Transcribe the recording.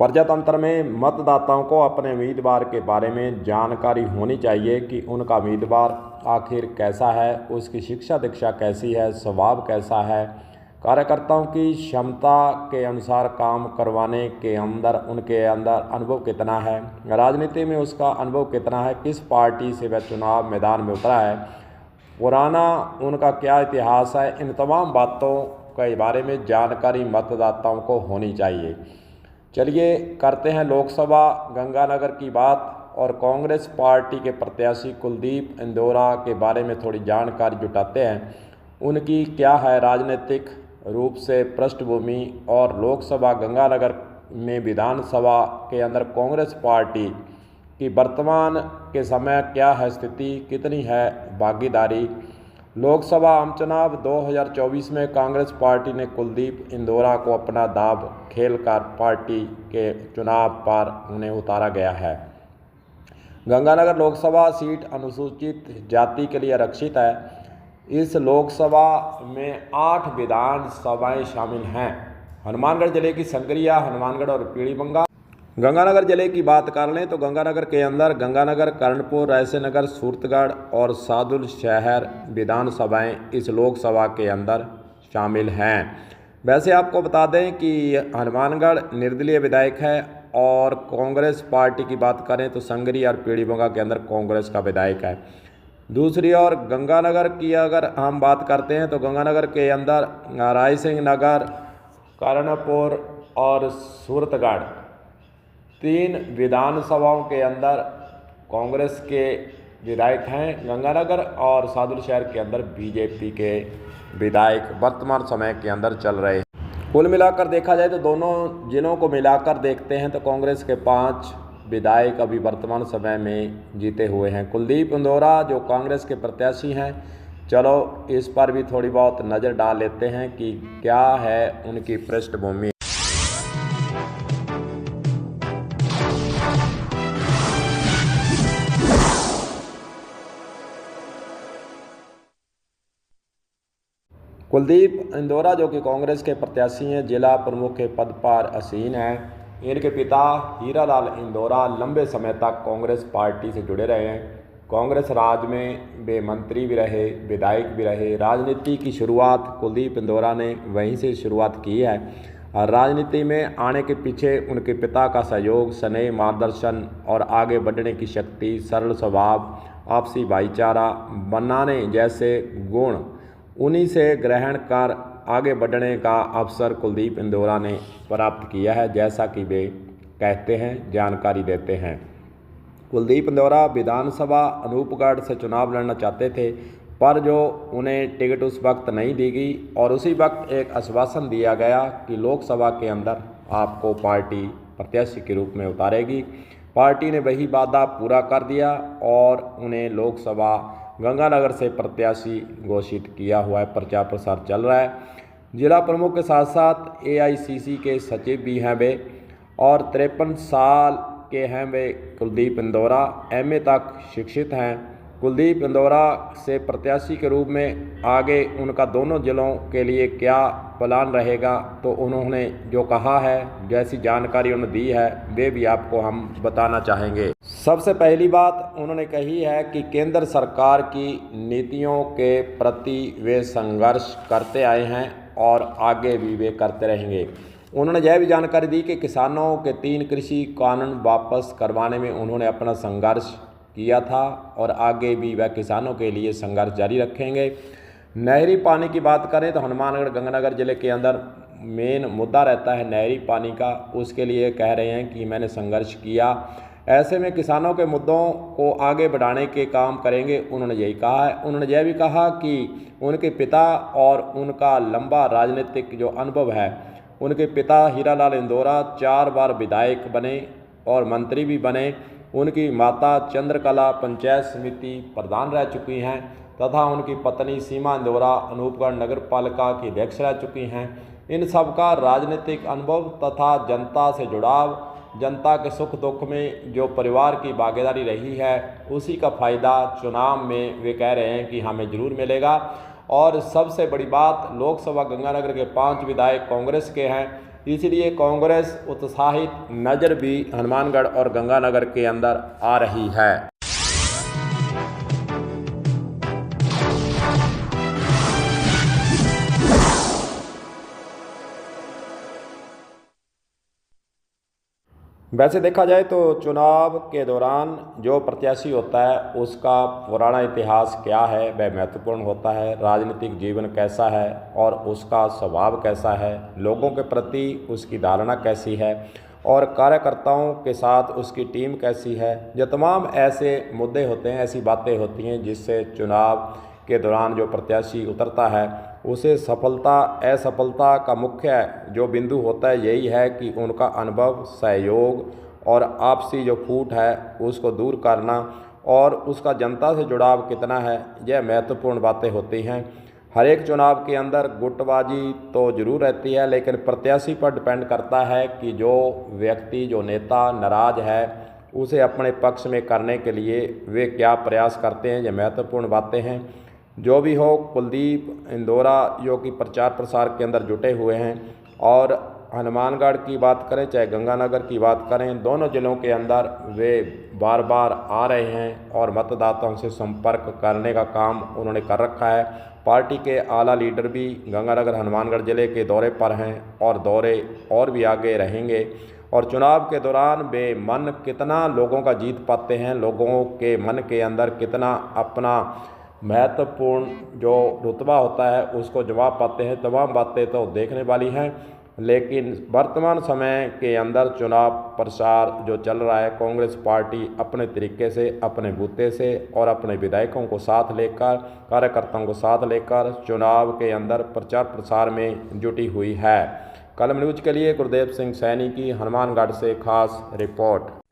प्रजातंत्र में मतदाताओं को अपने उम्मीदवार के बारे में जानकारी होनी चाहिए कि उनका उम्मीदवार आखिर कैसा है, उसकी शिक्षा दीक्षा कैसी है, स्वभाव कैसा है, कार्यकर्ताओं की क्षमता के अनुसार काम करवाने के अंदर उनके अंदर अनुभव कितना है, राजनीति में उसका अनुभव कितना है, किस पार्टी से वह चुनाव मैदान में उतरा है, पुराना उनका क्या इतिहास है। इन तमाम बातों के बारे में जानकारी मतदाताओं को होनी चाहिए। चलिए करते हैं लोकसभा गंगानगर की बात और कांग्रेस पार्टी के प्रत्याशी कुलदीप इंदौरा के बारे में थोड़ी जानकारी जुटाते हैं। उनकी क्या है राजनीतिक रूप से पृष्ठभूमि और लोकसभा गंगानगर में विधानसभा के अंदर कांग्रेस पार्टी की वर्तमान के समय क्या है स्थिति, कितनी है भागीदारी। लोकसभा आम चुनाव 2024 में कांग्रेस पार्टी ने कुलदीप इंदौरा को अपना दाव खेलकर पार्टी के चुनाव पर उन्हें उतारा गया है। गंगानगर लोकसभा सीट अनुसूचित जाति के लिए आरक्षित है। इस लोकसभा में 8 विधानसभाएं शामिल हैं। हनुमानगढ़ जिले की संगरिया, हनुमानगढ़ और पीलीभंगा। गंगानगर जिले की बात कर लें तो गंगानगर के अंदर गंगानगर, कर्णपुर, रायसेनगर, सूरतगढ़ और सादुल शहर विधानसभाएं इस लोकसभा के अंदर शामिल हैं। वैसे आपको बता दें कि हनुमानगढ़ निर्दलीय विधायक है और कांग्रेस पार्टी की बात करें तो संगरिया और पीलीभंगा के अंदर कांग्रेस का विधायक है। दूसरी ओर गंगानगर की अगर हम बात करते हैं तो गंगानगर के अंदर रायसिंह नगर, कर्णपुर और सूरतगढ़ 3 विधानसभाओं के अंदर कांग्रेस के विधायक हैं। गंगानगर और सादुल शहर के अंदर बीजेपी के विधायक वर्तमान समय के अंदर चल रहे हैं। कुल मिलाकर देखा जाए तो दोनों जिलों को मिलाकर देखते हैं तो कांग्रेस के 5 विधायक अभी वर्तमान समय में जीते हुए हैं। कुलदीप इंदौरा जो कांग्रेस के प्रत्याशी हैं, चलो इस पर भी थोड़ी बहुत नज़र डाल लेते हैं कि क्या है उनकी पृष्ठभूमि। कुलदीप इंदौरा जो कि कांग्रेस के प्रत्याशी हैं, जिला प्रमुख के पद पर आसीन हैं। इनके पिता हीरालाल इंदौरा लंबे समय तक कांग्रेस पार्टी से जुड़े रहे हैं। कांग्रेस राज में वे मंत्री भी रहे, विधायक भी रहे। राजनीति की शुरुआत कुलदीप इंदौरा ने वहीं से शुरुआत की है और राजनीति में आने के पीछे उनके पिता का सहयोग, स्नेह, मार्गदर्शन और आगे बढ़ने की शक्ति, सरल स्वभाव, आपसी भाईचारा बनाने जैसे गुण उन्हीं से ग्रहण कर आगे बढ़ने का अवसर कुलदीप इंदौरा ने प्राप्त किया है, जैसा कि वे कहते हैं, जानकारी देते हैं। कुलदीप इंदौरा विधानसभा अनूपगढ़ से चुनाव लड़ना चाहते थे, पर जो उन्हें टिकट उस वक्त नहीं दी गई और उसी वक्त एक आश्वासन दिया गया कि लोकसभा के अंदर आपको पार्टी प्रत्याशी के रूप में उतारेगी। पार्टी ने वही वादा पूरा कर दिया और उन्हें लोकसभा गंगानगर से प्रत्याशी घोषित किया हुआ है। प्रचार प्रसार चल रहा है। जिला प्रमुख के साथ साथ एआईसीसी के सचिव भी हैं वे और 53 साल के हैं वे। कुलदीप इंदौरा एमए तक शिक्षित हैं। कुलदीप इंदौरा से प्रत्याशी के रूप में आगे उनका दोनों जिलों के लिए क्या प्लान रहेगा, तो उन्होंने जो कहा है, जैसी जानकारी उन्होंने दी है, वे भी आपको हम बताना चाहेंगे। सबसे पहली बात उन्होंने कही है कि केंद्र सरकार की नीतियों के प्रति वे संघर्ष करते आए हैं और आगे भी वे करते रहेंगे। उन्होंने यह भी जानकारी दी कि किसानों के 3 कृषि कानून वापस करवाने में उन्होंने अपना संघर्ष किया था और आगे भी वह किसानों के लिए संघर्ष जारी रखेंगे। नहरी पानी की बात करें तो हनुमानगढ़ गंगानगर जिले के अंदर मेन मुद्दा रहता है नहरी पानी का। उसके लिए कह रहे हैं कि मैंने संघर्ष किया, ऐसे में किसानों के मुद्दों को आगे बढ़ाने के काम करेंगे, उन्होंने यही कहा है। उन्होंने यह भी कहा कि उनके पिता और उनका लंबा राजनीतिक जो अनुभव है, उनके पिता हीरालाल इंदौरा 4 बार विधायक बने और मंत्री भी बने। उनकी माता चंद्रकला पंचायत समिति प्रधान रह चुकी हैं तथा उनकी पत्नी सीमा इंदौरा अनूपगढ़ नगर पालिका की अध्यक्ष रह चुकी हैं। इन सब का राजनीतिक अनुभव तथा जनता से जुड़ाव, जनता के सुख दुख में जो परिवार की भागीदारी रही है, उसी का फ़ायदा चुनाव में वे कह रहे हैं कि हमें ज़रूर मिलेगा। और सबसे बड़ी बात, लोकसभा गंगानगर के 5 विधायक कांग्रेस के हैं। इसलिए कांग्रेस उत्साहित नज़र भी हनुमानगढ़ और गंगानगर के अंदर आ रही है। वैसे देखा जाए तो चुनाव के दौरान जो प्रत्याशी होता है उसका पुराना इतिहास क्या है वह महत्वपूर्ण होता है, राजनीतिक जीवन कैसा है और उसका स्वभाव कैसा है, लोगों के प्रति उसकी धारणा कैसी है और कार्यकर्ताओं के साथ उसकी टीम कैसी है। ये तमाम ऐसे मुद्दे होते हैं, ऐसी बातें होती हैं जिससे चुनाव के दौरान जो प्रत्याशी उतरता है उसे सफलता असफलता का मुख्य जो बिंदु होता है यही है कि उनका अनुभव, सहयोग और आपसी जो फूट है उसको दूर करना और उसका जनता से जुड़ाव कितना है, यह महत्वपूर्ण बातें होती हैं। हर एक चुनाव के अंदर गुटबाजी तो ज़रूर रहती है, लेकिन प्रत्याशी पर डिपेंड करता है कि जो व्यक्ति, जो नेता नाराज़ है उसे अपने पक्ष में करने के लिए वे क्या प्रयास करते हैं। ये महत्वपूर्ण बातें हैं। जो भी हो, कुलदीप इंदौरा जो कि प्रचार प्रसार के अंदर जुटे हुए हैं और हनुमानगढ़ की बात करें चाहे गंगानगर की बात करें, दोनों ज़िलों के अंदर वे बार बार आ रहे हैं और मतदाताओं से संपर्क करने का काम उन्होंने कर रखा है। पार्टी के आला लीडर भी गंगानगर हनुमानगढ़ ज़िले के दौरे पर हैं और दौरे और भी आगे रहेंगे और चुनाव के दौरान वे मन कितना लोगों का जीत पाते हैं, लोगों के मन के अंदर कितना अपना महत्वपूर्ण जो रुतबा होता है उसको जवाब पाते हैं। तमाम बातें तो देखने वाली हैं, लेकिन वर्तमान समय के अंदर चुनाव प्रचार जो चल रहा है, कांग्रेस पार्टी अपने तरीके से, अपने बूते से और अपने विधायकों को साथ लेकर, कार्यकर्ताओं को साथ लेकर चुनाव के अंदर प्रचार प्रसार में जुटी हुई है। कलम न्यूज़ के लिए गुरदेव सिंह सैनी की हनुमानगढ़ से खास रिपोर्ट।